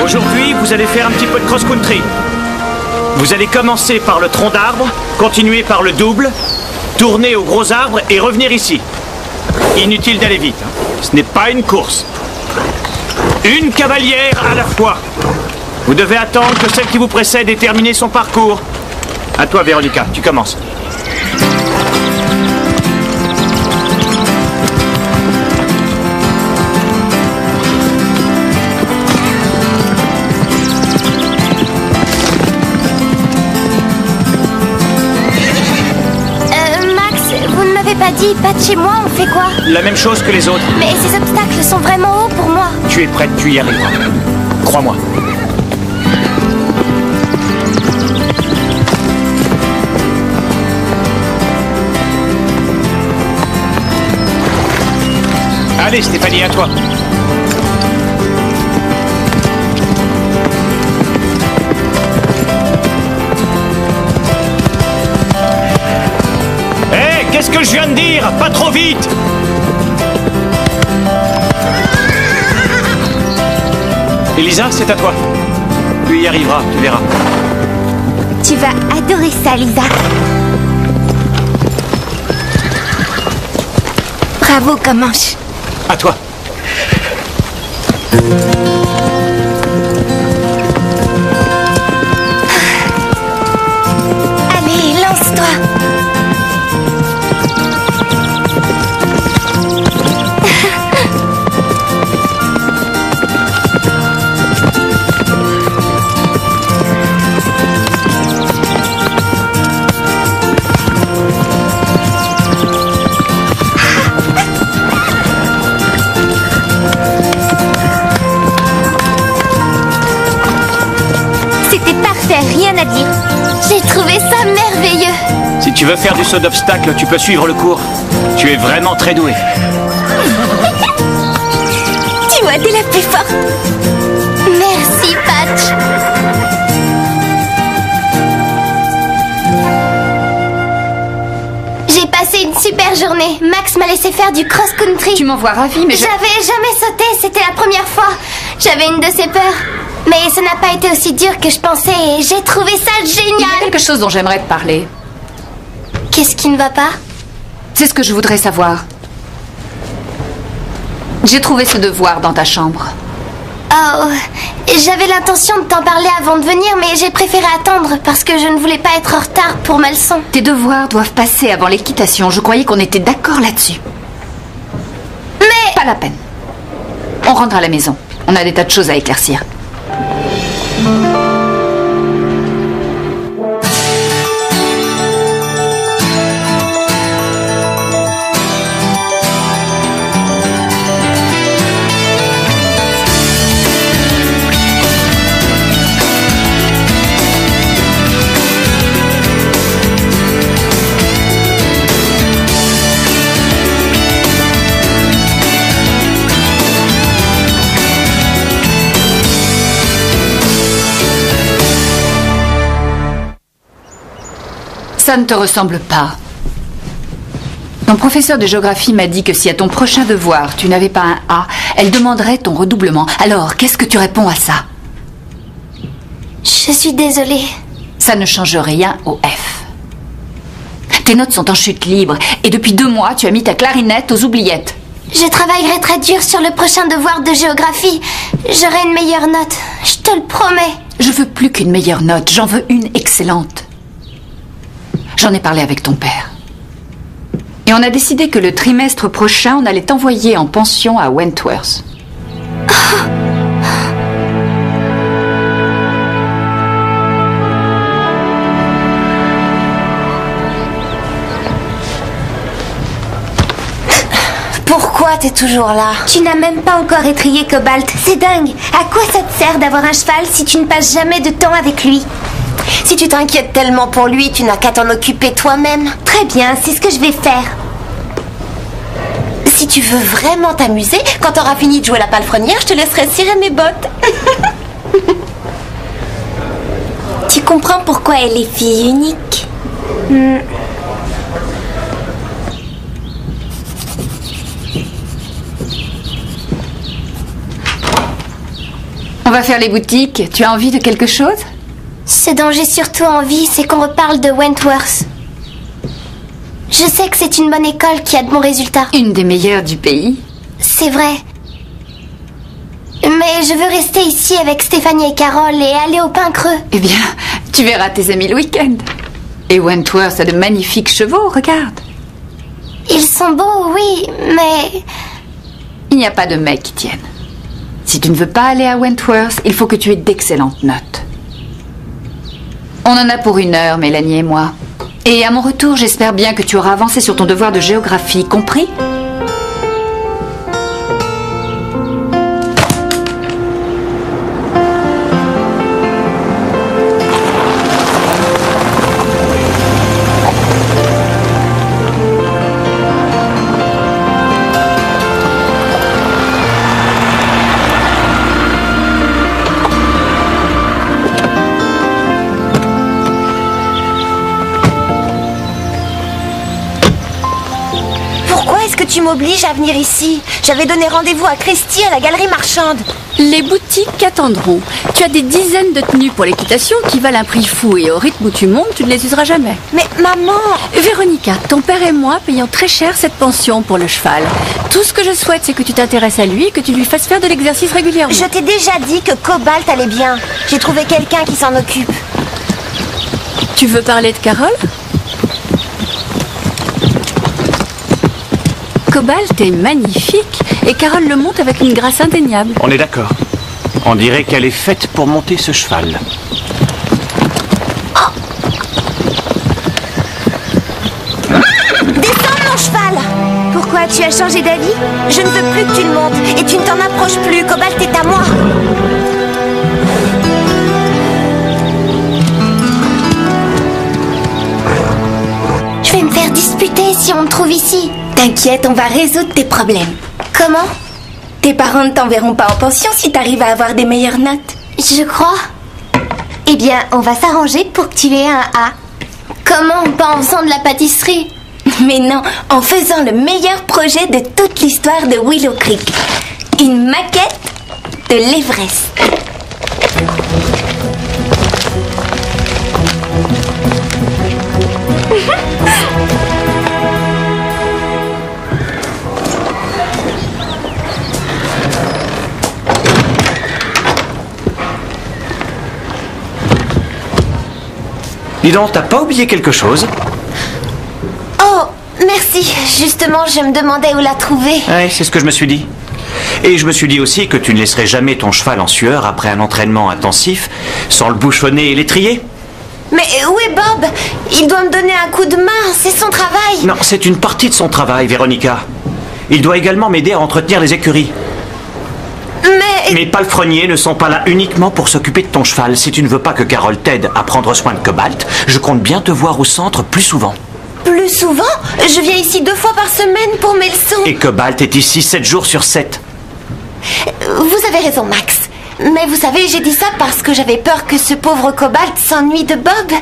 Aujourd'hui, vous allez faire un petit peu de cross-country. Vous allez commencer par le tronc d'arbre, continuer par le double, tourner au gros arbre et revenir ici. Inutile d'aller vite, hein. Ce n'est pas une course. Une cavalière à la fois. Vous devez attendre que celle qui vous précède ait terminé son parcours. À toi, Véronica, tu commences. Pas dit, pas de chez moi, on fait quoi? La même chose que les autres. Mais ces obstacles sont vraiment hauts pour moi. Tu es prête, tu y arriveras. Crois-moi. Allez, Stéphanie, à toi. Qu'est-ce que je viens de dire? Pas trop vite! Elisa, c'est à toi. Tu y arriveras, tu verras. Tu vas adorer ça, Lisa. Bravo, Comanche. À toi. Allez, lance-toi. Rien à dire. J'ai trouvé ça merveilleux. Si tu veux faire du saut d'obstacle, tu peux suivre le cours. Tu es vraiment très douée. Dis-moi, t'es la plus forte. Merci, Patch. J'ai passé une super journée. Max m'a laissé faire du cross-country. Tu m'en vois ravie, mais J'avais jamais sauté, c'était la première fois. J'avais une de ces peurs. Mais ça n'a pas été aussi dur que je pensais et j'ai trouvé ça génial. Il y a quelque chose dont j'aimerais te parler. Qu'est-ce qui ne va pas? C'est ce que je voudrais savoir. J'ai trouvé ce devoir dans ta chambre. Oh, j'avais l'intention de t'en parler avant de venir, mais j'ai préféré attendre parce que je ne voulais pas être en retard pour ma leçon. Tes devoirs doivent passer avant l'équitation. Je croyais qu'on était d'accord là-dessus. Mais... Pas la peine. On rentre à la maison. On a des tas de choses à éclaircir. Ça ne te ressemble pas. Ton professeur de géographie m'a dit que si à ton prochain devoir, tu n'avais pas un A, elle demanderait ton redoublement. Alors, qu'est-ce que tu réponds à ça? Je suis désolée. Ça ne change rien au F. Tes notes sont en chute libre et depuis 2 mois, tu as mis ta clarinette aux oubliettes. Je travaillerai très dur sur le prochain devoir de géographie. J'aurai une meilleure note. Je te le promets. Je veux plus qu'une meilleure note. J'en veux une excellente. J'en ai parlé avec ton père. Et on a décidé que le trimestre prochain, on allait t'envoyer en pension à Wentworth. Pourquoi t'es toujours là? Tu n'as même pas encore étrillé Cobalt. C'est dingue. À quoi ça te sert d'avoir un cheval si tu ne passes jamais de temps avec lui? Si tu t'inquiètes tellement pour lui, tu n'as qu'à t'en occuper toi-même. Très bien, c'est ce que je vais faire. Si tu veux vraiment t'amuser, quand t'auras fini de jouer la palefrenière, je te laisserai cirer mes bottes. Tu comprends pourquoi elle est fille unique? On va faire les boutiques. Tu as envie de quelque chose? Ce dont j'ai surtout envie, c'est qu'on reparle de Wentworth. Je sais que c'est une bonne école qui a de bons résultats. Une des meilleures du pays. C'est vrai. Mais je veux rester ici avec Stéphanie et Carole et aller au Pain Creux. Eh bien, tu verras tes amis le week-end. Et Wentworth a de magnifiques chevaux, regarde. Ils sont beaux, oui, mais... Il n'y a pas de mecs qui tiennent. Si tu ne veux pas aller à Wentworth, il faut que tu aies d'excellentes notes. On en a pour 1 heure, Mélanie et moi. Et à mon retour, j'espère bien que tu auras avancé sur ton devoir de géographie, compris ? Tu m'obliges à venir ici. J'avais donné rendez-vous à Christy à la galerie marchande. Les boutiques attendront. Tu as des dizaines de tenues pour l'équitation qui valent un prix fou et au rythme où tu montes, tu ne les useras jamais. Mais maman... Véronica, ton père et moi payons très cher cette pension pour le cheval. Tout ce que je souhaite, c'est que tu t'intéresses à lui et que tu lui fasses faire de l'exercice régulièrement. Je t'ai déjà dit que Cobalt allait bien. J'ai trouvé quelqu'un qui s'en occupe. Tu veux parler de Carole ? Cobalt est magnifique et Carole le monte avec une grâce indéniable. On est d'accord. On dirait qu'elle est faite pour monter ce cheval. Descends mon cheval! Pourquoi tu as changé d'avis? Je ne veux plus que tu le montes et tu ne t'en approches plus. Cobalt est à moi. Je vais me faire disputer si on me trouve ici. T'inquiète, on va résoudre tes problèmes. Comment? Tes parents ne t'enverront pas en pension si t'arrives à avoir des meilleures notes. Je crois. Eh bien, on va s'arranger pour que tu aies un A. Comment? Pas en faisant de la pâtisserie? Mais non, en faisant le meilleur projet de toute l'histoire de Willow Creek. Une maquette de l'Everest. Dis donc, t'as pas oublié quelque chose? Oh, merci. Justement, je me demandais où la trouver. Ouais, c'est ce que je me suis dit. Et je me suis dit aussi que tu ne laisserais jamais ton cheval en sueur après un entraînement intensif, sans le bouchonner et l'étrier. Mais où est Bob? Il doit me donner un coup de main, c'est son travail. Non, c'est une partie de son travail, Véronica. Il doit également m'aider à entretenir les écuries. Mais... Mes palefreniers ne sont pas là uniquement pour s'occuper de ton cheval. Si tu ne veux pas que Carole t'aide à prendre soin de Cobalt, je compte bien te voir au centre plus souvent. Plus souvent? Je viens ici 2 fois par semaine pour mes leçons. Et Cobalt est ici 7 jours sur 7. Vous avez raison, Max. Mais vous savez, j'ai dit ça parce que j'avais peur que ce pauvre Cobalt s'ennuie de Bob.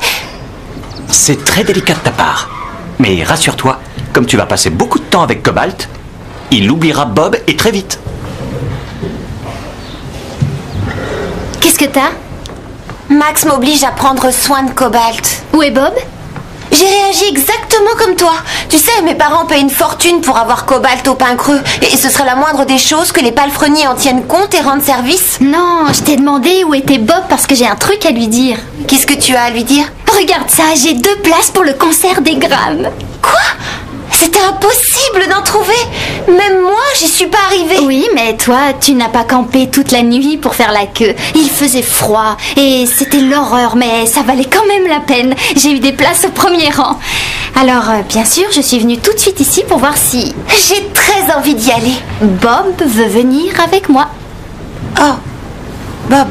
C'est très délicat de ta part. Mais rassure-toi, comme tu vas passer beaucoup de temps avec Cobalt, il oubliera Bob et très vite. Qu'est-ce que t'as? Max m'oblige à prendre soin de Cobalt. Où est Bob? J'ai réagi exactement comme toi. Tu sais, mes parents payent une fortune pour avoir Cobalt au Pain Creux. Et ce serait la moindre des choses que les palefreniers en tiennent compte et rendent service. Non, je t'ai demandé où était Bob parce que j'ai un truc à lui dire. Qu'est-ce que tu as à lui dire? Regarde ça, j'ai 2 places pour le concert des Grammes. Quoi? C'était impossible d'en trouver. Même moi, j'y suis pas arrivée. Oui, mais toi, tu n'as pas campé toute la nuit pour faire la queue. Il faisait froid et c'était l'horreur, mais ça valait quand même la peine. J'ai eu des places au premier rang. Alors, bien sûr, je suis venue tout de suite ici pour voir si... J'ai très envie d'y aller. Bob veut venir avec moi. Oh, Bob.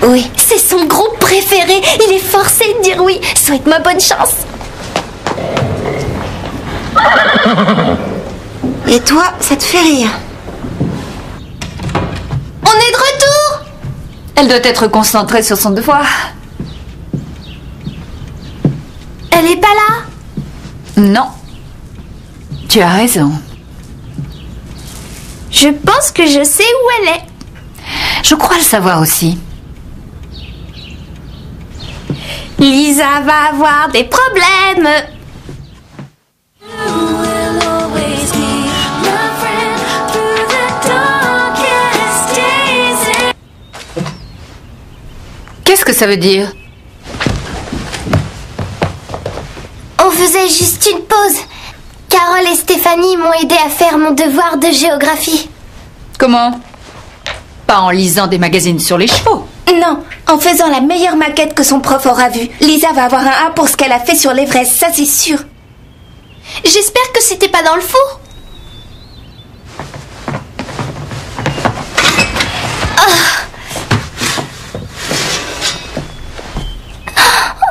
Oui. C'est son groupe préféré. Il est forcé de dire oui. Souhaite-moi bonne chance. Et toi, ça te fait rire? On est de retour! Elle doit être concentrée sur son devoir. Elle est pas là? Non. Tu as raison. Je pense que je sais où elle est. Je crois le savoir aussi. Lisa va avoir des problèmes. Qu'est-ce que ça veut dire? On faisait juste une pause. Carole et Stéphanie m'ont aidé à faire mon devoir de géographie. Comment? Pas en lisant des magazines sur les chevaux. Non, en faisant la meilleure maquette que son prof aura vue. Lisa va avoir un A pour ce qu'elle a fait sur l'Everest, ça c'est sûr. J'espère que c'était pas dans le four.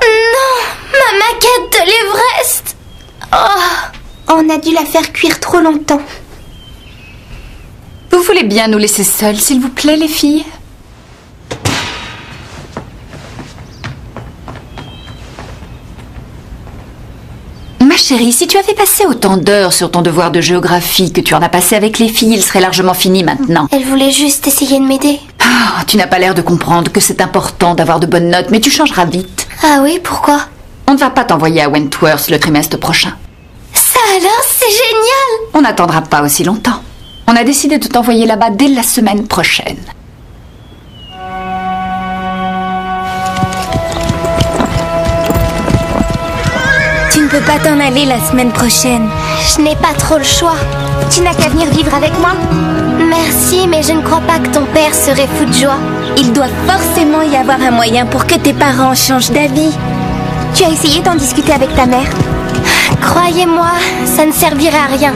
Non, ma maquette de l'Everest. On a dû la faire cuire trop longtemps. Vous voulez bien nous laisser seuls, s'il vous plaît, les filles? Ma chérie, si tu avais passé autant d'heures sur ton devoir de géographie que tu en as passé avec les filles, il serait largement fini maintenant. Elle voulait juste essayer de m'aider. Ah, tu n'as pas l'air de comprendre que c'est important d'avoir de bonnes notes, mais tu changeras vite. Ah oui, pourquoi? On ne va pas t'envoyer à Wentworth le trimestre prochain. Ça alors, c'est génial! On n'attendra pas aussi longtemps. On a décidé de t'envoyer là-bas dès la semaine prochaine. Tu ne peux pas t'en aller la semaine prochaine. Je n'ai pas trop le choix. Tu n'as qu'à venir vivre avec moi. Merci, mais je ne crois pas que ton père serait fou de joie. Il doit forcément y avoir un moyen pour que tes parents changent d'avis. Tu as essayé d'en discuter avec ta mère? Croyez-moi, ça ne servirait à rien.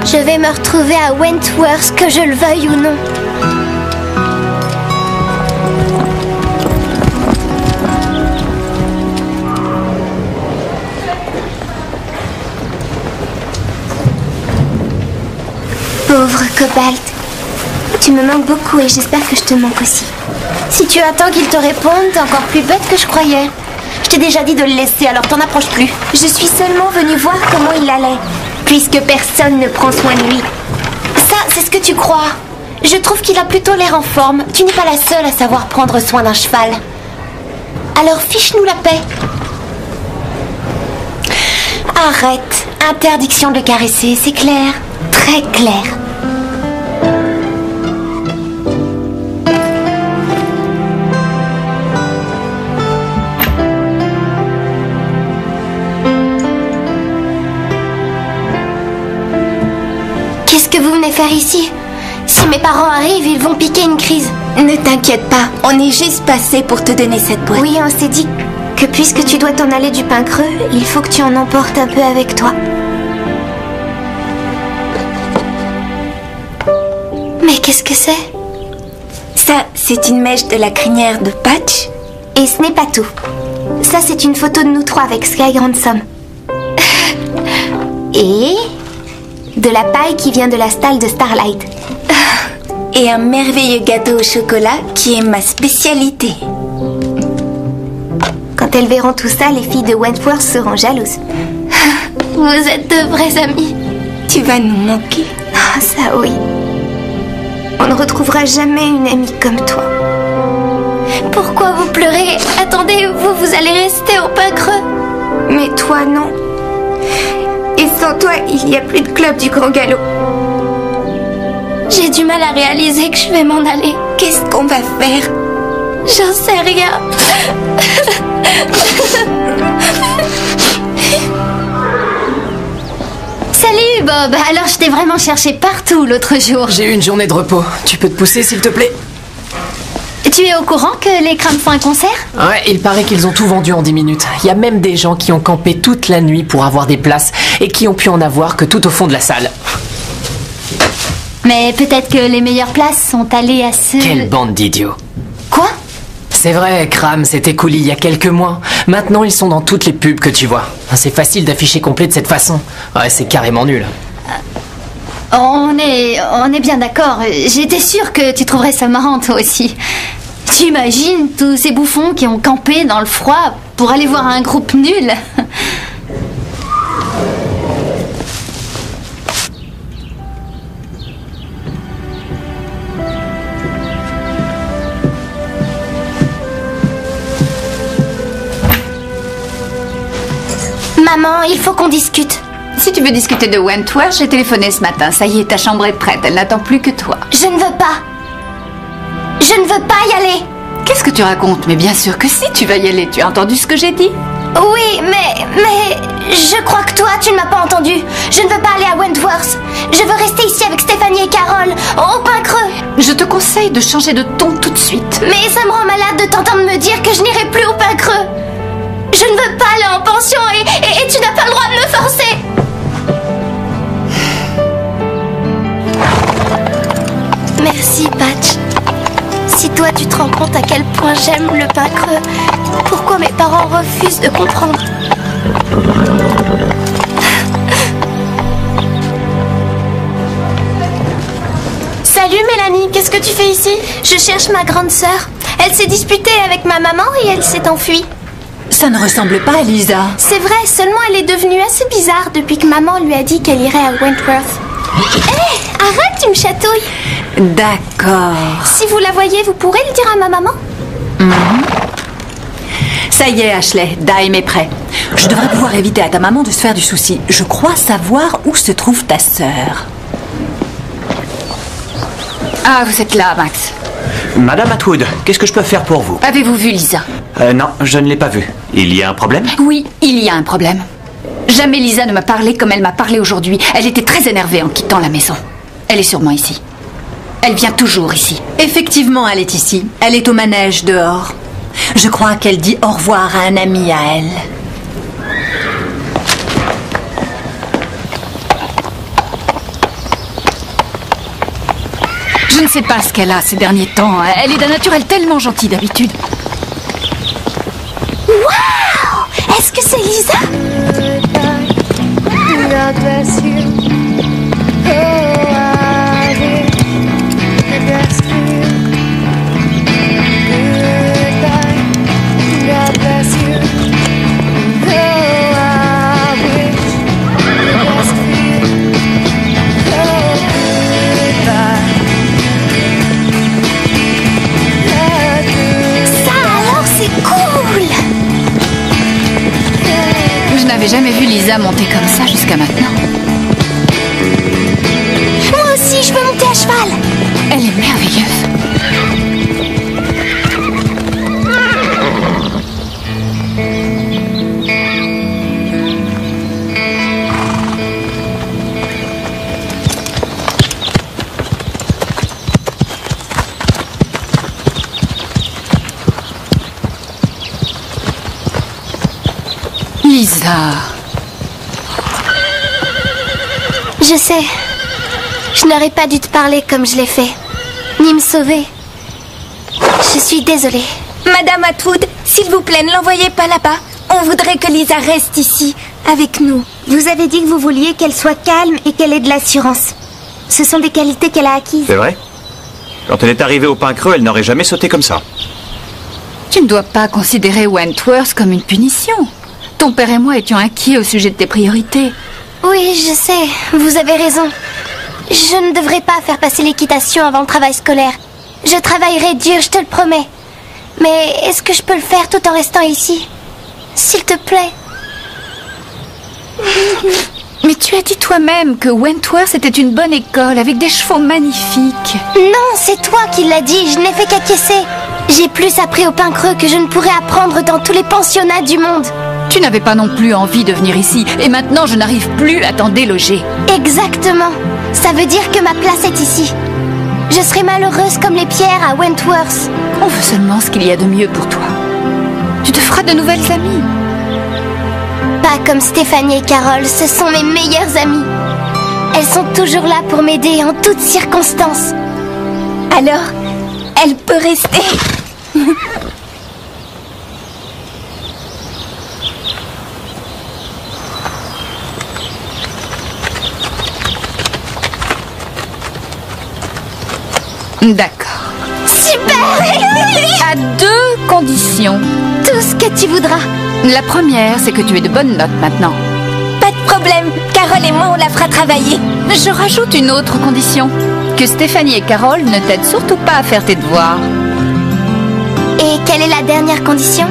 Je vais me retrouver à Wentworth, que je le veuille ou non. Pauvre Cobalt. Tu me manques beaucoup et j'espère que je te manque aussi. Si tu attends qu'il te réponde, t'es encore plus bête que je croyais. Je t'ai déjà dit de le laisser, alors t'en approches plus. Je suis seulement venue voir comment il allait, puisque personne ne prend soin de lui. Ça, c'est ce que tu crois. Je trouve qu'il a plutôt l'air en forme. Tu n'es pas la seule à savoir prendre soin d'un cheval. Alors fiche-nous la paix. Arrête. Interdiction de le caresser, c'est clair. Très clair. Qu'est-ce que vous venez faire ici? Si mes parents arrivent, ils vont piquer une crise. Ne t'inquiète pas, on est juste passé pour te donner cette boîte. Oui, on s'est dit que puisque tu dois t'en aller du pain creux, il faut que tu en emportes un peu avec toi. Mais qu'est-ce que c'est? Ça, c'est une mèche de la crinière de Patch. Et ce n'est pas tout. Ça, c'est une photo de nous trois avec Sky Ransom. Et de la paille qui vient de la stalle de Starlight. Et un merveilleux gâteau au chocolat qui est ma spécialité. Quand elles verront tout ça, les filles de Wentworth seront jalouses. Vous êtes de vrais amis. Tu vas nous manquer. Ah, ça oui. On ne retrouvera jamais une amie comme toi. Pourquoi vous pleurez? Attendez, vous allez rester au pain creux. Mais toi, non. Et sans toi, il n'y a plus de club du Grand Galop. J'ai du mal à réaliser que je vais m'en aller. Qu'est-ce qu'on va faire? J'en sais rien. Salut Bob. Alors je t'ai vraiment cherché partout l'autre jour. J'ai eu une journée de repos. Tu peux te pousser s'il te plaît? Tu es au courant que les Crames font un concert? Ouais, il paraît qu'ils ont tout vendu en 10 minutes. Il y a même des gens qui ont campé toute la nuit pour avoir des places et qui ont pu en avoir que tout au fond de la salle. Mais peut-être que les meilleures places sont allées à ceux... Quelle bande d'idiots. Quoi? C'est vrai, Cram s'est écoulé il y a quelques mois. Maintenant, ils sont dans toutes les pubs que tu vois. C'est facile d'afficher complet de cette façon. Ouais, c'est carrément nul. On est bien d'accord. J'étais sûre que tu trouverais ça marrant, toi aussi. T'imagines tous ces bouffons qui ont campé dans le froid pour aller voir un groupe nul? Maman, il faut qu'on discute. Si tu veux discuter de Wentworth, j'ai téléphoné ce matin. Ça y est, ta chambre est prête. Elle n'attend plus que toi. Je ne veux pas. Je ne veux pas y aller. Qu'est-ce que tu racontes? Mais bien sûr que si, tu vas y aller. Tu as entendu ce que j'ai dit? Oui, mais je crois que toi, tu ne m'as pas entendu. Je ne veux pas aller à Wentworth. Je veux rester ici avec Stéphanie et Carole, au Pin Creux. Je te conseille de changer de ton tout de suite. Mais ça me rend malade de t'entendre me dire que je n'irai plus au Pin Creux. Je ne veux pas aller en pension et tu n'as pas le droit de me forcer. Merci, Patch. Si toi tu te rends compte à quel point j'aime le Pin Creux, pourquoi mes parents refusent de comprendre? Salut Mélanie, qu'est-ce que tu fais ici? Je cherche ma grande sœur. Elle s'est disputée avec ma maman et elle s'est enfuie. Ça ne ressemble pas à Lisa. C'est vrai, seulement elle est devenue assez bizarre depuis que maman lui a dit qu'elle irait à Wentworth. Hé, arrête, tu me chatouilles. D'accord. Si vous la voyez, vous pourrez le dire à ma maman? Ça y est, Ashley, Dime est prêt. Je devrais pouvoir éviter à ta maman de se faire du souci. Je crois savoir où se trouve ta sœur. Ah, vous êtes là, Max. Madame Atwood, qu'est-ce que je peux faire pour vous? Avez-vous vu Lisa? Non, je ne l'ai pas vue. Il y a un problème? Oui, il y a un problème. Jamais Lisa ne m'a parlé comme elle m'a parlé aujourd'hui. Elle était très énervée en quittant la maison. Elle est sûrement ici. Elle vient toujours ici. Effectivement, elle est ici. Elle est au manège dehors. Je crois qu'elle dit au revoir à un ami à elle. Je ne sais pas ce qu'elle a ces derniers temps. Elle est d'un naturel tellement gentil d'habitude. Waouh! Est-ce que c'est Lisa? Je n'avais jamais vu Lisa monter comme ça jusqu'à maintenant. Moi aussi, je peux monter à cheval. Elle est merveilleuse. Lisa. Je sais. Je n'aurais pas dû te parler comme je l'ai fait. Ni me sauver. Je suis désolée. Madame Atwood, s'il vous plaît, ne l'envoyez pas là-bas. On voudrait que Lisa reste ici, avec nous. Vous avez dit que vous vouliez qu'elle soit calme et qu'elle ait de l'assurance. Ce sont des qualités qu'elle a acquises. C'est vrai? Quand elle est arrivée au Pin Creux, elle n'aurait jamais sauté comme ça. Tu ne dois pas considérer Wentworth comme une punition. Ton père et moi étions inquiets au sujet de tes priorités. Oui, je sais. Vous avez raison. Je ne devrais pas faire passer l'équitation avant le travail scolaire. Je travaillerai dur, je te le promets. Mais est-ce que je peux le faire tout en restant ici? S'il te plaît. Mais tu as dit toi-même que Wentworth était une bonne école avec des chevaux magnifiques. Non, c'est toi qui l'as dit. Je n'ai fait qu'acquiescer. J'ai plus appris au Pin Creux que je ne pourrais apprendre dans tous les pensionnats du monde. Tu n'avais pas non plus envie de venir ici. Et maintenant, je n'arrive plus à t'en déloger. Exactement. Ça veut dire que ma place est ici. Je serai malheureuse comme les pierres à Wentworth. On veut seulement ce qu'il y a de mieux pour toi. Tu te feras de nouvelles amies. Pas comme Stéphanie et Carole, ce sont mes meilleures amies. Elles sont toujours là pour m'aider en toutes circonstances. Alors, elle peut rester. D'accord. Super! À deux conditions. Tout ce que tu voudras. La première, c'est que tu aies de bonnes notes maintenant. Pas de problème. Carole et moi, on la fera travailler. Je rajoute une autre condition. Que Stéphanie et Carole ne t'aident surtout pas à faire tes devoirs. Et quelle est la dernière condition?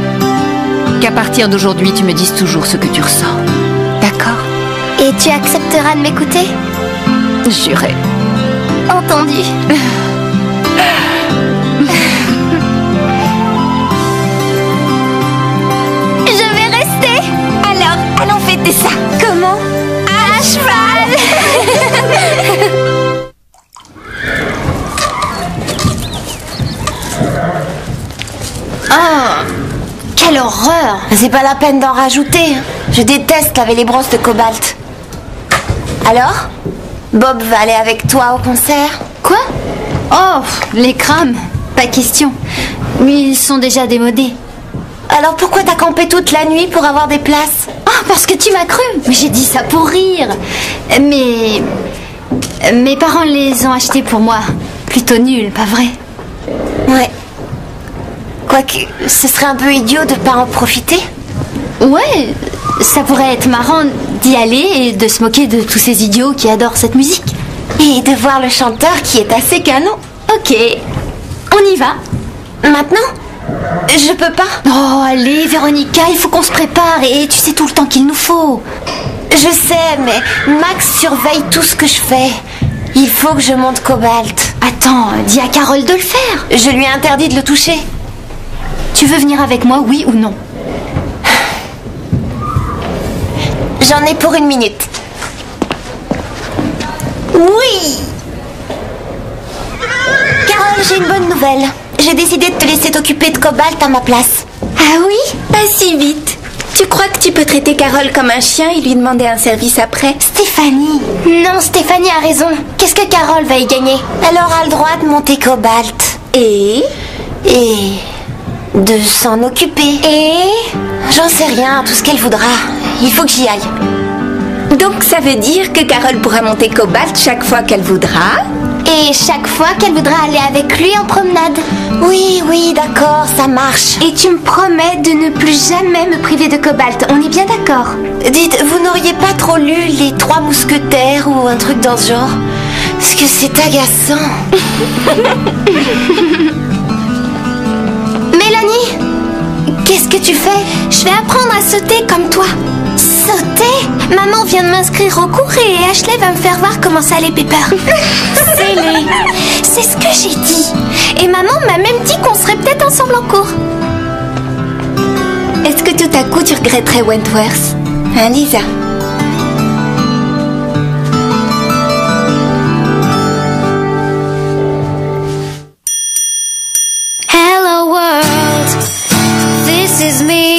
Qu'à partir d'aujourd'hui, tu me dises toujours ce que tu ressens. Et tu accepteras de m'écouter? Juré. Entendu. Je vais rester. Alors, allons fêter ça. Comment? À cheval. Oh, quelle horreur! C'est pas la peine d'en rajouter. Je déteste laver les brosses de cobalt. Alors, Bob va aller avec toi au concert? Quoi? Oh, les crâmes. Pas question. Ils sont déjà démodés. Alors pourquoi t'as campé toute la nuit pour avoir des places? Ah, parce que tu m'as cru. Mais j'ai dit ça pour rire. Mais mes parents les ont achetés pour moi. Plutôt nuls, pas vrai? Ouais. Quoique, ce serait un peu idiot de pas en profiter. Ouais, ça pourrait être marrant d'y aller et de se moquer de tous ces idiots qui adorent cette musique. Et de voir le chanteur qui est assez canon. Ok, on y va. Maintenant? Je peux pas. Oh, allez, Véronica, il faut qu'on se prépare et tu sais tout le temps qu'il nous faut. Je sais, mais Max surveille tout ce que je fais. Il faut que je monte Cobalt. Attends, dis à Carole de le faire. Je lui ai interdit de le toucher. Tu veux venir avec moi, oui ou non? J'en ai pour 1 minute. Oui! Carole, j'ai une bonne nouvelle. J'ai décidé de te laisser t'occuper de Cobalt à ma place. Ah oui? Pas si vite. Tu crois que tu peux traiter Carole comme un chien et lui demander un service après? Stéphanie! Non, Stéphanie a raison. Qu'est-ce que Carole va y gagner? Elle aura le droit de monter Cobalt. Et de s'en occuper. J'en sais rien, tout ce qu'elle voudra. Il faut que j'y aille. donc ça veut dire que Carole pourra monter Cobalt chaque fois qu'elle voudra? Et chaque fois qu'elle voudra aller avec lui en promenade. Oui, d'accord, ça marche. Et tu me promets de ne plus jamais me priver de Cobalt, on est bien d'accord? Dites, vous n'auriez pas trop lu Les 3 Mousquetaires ou un truc dans ce genre? Parce que c'est agaçant. Mélanie, qu'est-ce que tu fais? Je vais apprendre à sauter comme toi. Sauter? Maman vient de m'inscrire au cours et Ashley va me faire voir comment ça allait, Pepper. C'est ce que j'ai dit. Et maman m'a même dit qu'on serait peut-être ensemble en cours. Est-ce que tout à coup tu regretterais Wentworth? Hein, Lisa? Hello world, this is me.